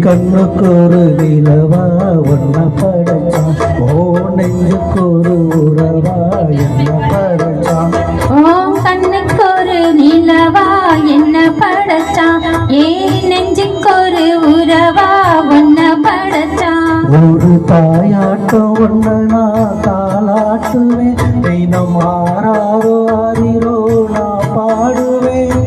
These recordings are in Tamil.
கண்ணுக்கு ஒரு நிலவா ஒன்ன படைச்சான் ஓ நெஞ்சுக்கு ஒரு உறவா என்ன படைச்சான் ஓ கண்ணுக்கு ஒரு நிலவா என்ன படைச்சான் ஏ நெஞ்சுக்கு ஒரு உறவா ஒன்ன படைச்சான் ஒரு தாயாட்டம் ஒன்ன நான் தாளாட்டுவேன் தினம் மாறாரோ ஆரிரோ நான் பாடுவேன்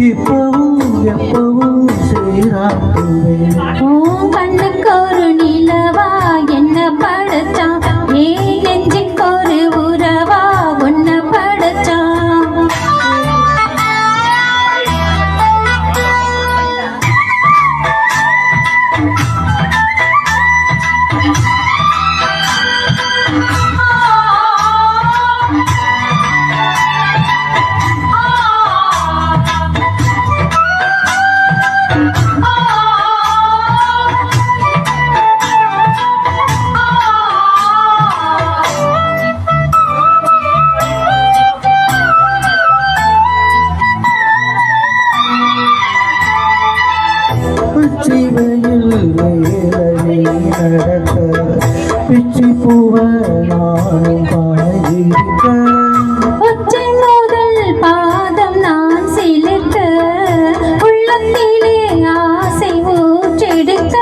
இப்பவும் எப்பவும் சீராட்டுவேன் ஓ கண்ணுக்கு ஒரு நிலவா என்ன படைச்சான் ஏ நெஞ்சுக்கு ஒரு உறவா ஒன்ன படைச்சான் வெயில் வேலை நடக்க பிச்சி பூவ நானும் பாயிருக்க உச்சை முதல் பாதம் நான் சிலிர்க்க உள்ளத்திலே ஆசை ஊற்றெடுக்க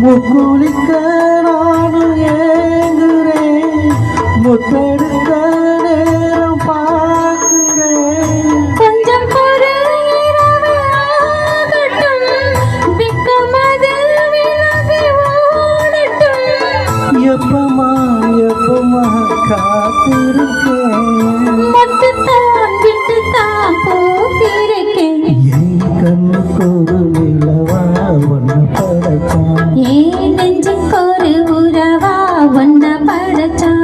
முக்குளிக்க நானும் ஏங்குறேன் முத்தெடுக்க நேரம் பார்க்கிறேன் கொஞ்சம் பொறுமையாகட்டும் விக்கமதில் விலகி ஓடட்டும் எப்பமா காத்திருக்கேன் மொட்டுத்தான் விட்டுத்தான் பூத்திருக்கேன் என் கண்ணுக்கு ஒரு நிலவா ஒன்ன படைச்சான் ஏ நெஞ்சுக்கு ஒரு உறவா ஒன்ன படைச்சான்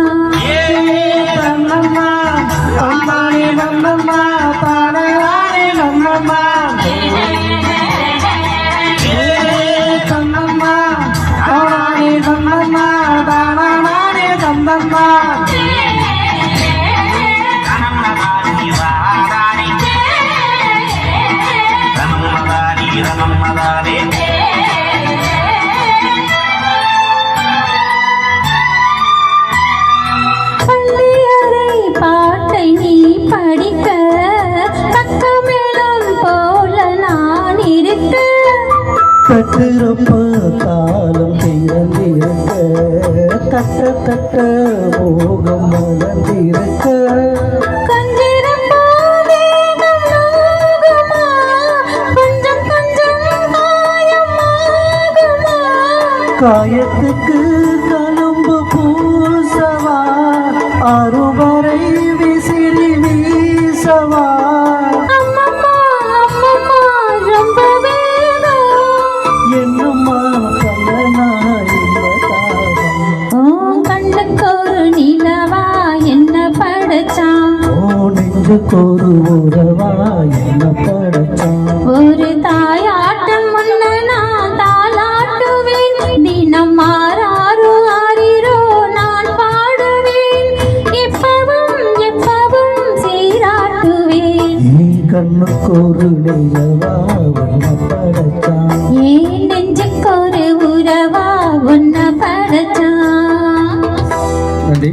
பள்ளியறை பாட்டை நீ படிக்க கக்கமேளம் போல நான் இருக்க கட்டுறப்ப காலம் திறந்திருக்க கட்ட கட்ட மோகம் மலர்ந்திருக்க கொஞ்சிரம் போதேகம் நோகுமா கொஞ்சம் கொஞ்சம் காயமாகுமா காயத்துக்கு கலும்பு பூசவா அறுவரை விசிறி வீசவா அம்மம்மா அம்மம்மா ரொம்ப வேணும் என்னம்மா கல்லனா ஓ கண்ணுக்கு ஒரு நிலவா என்ன படைச்சான் ஓ நெஞ்சுக்கு ஒரு உறவா என்ன படைச்சான் ஒரு தாயாட்டம் முன்ன நான் தாளாட்டுவேன் தினம் மாறாரோ ஆரிரோ நான் பாடுவேன் எப்பவும் எப்பவும் சீராட்டுவேன் நீ கண்ணுக்கு ஒரு நிலவா ஒன்ன படைச்சான் ஏ நெஞ்சுக்கு ஒரு உறவா ஒன்ன படைச்சான் நன்றி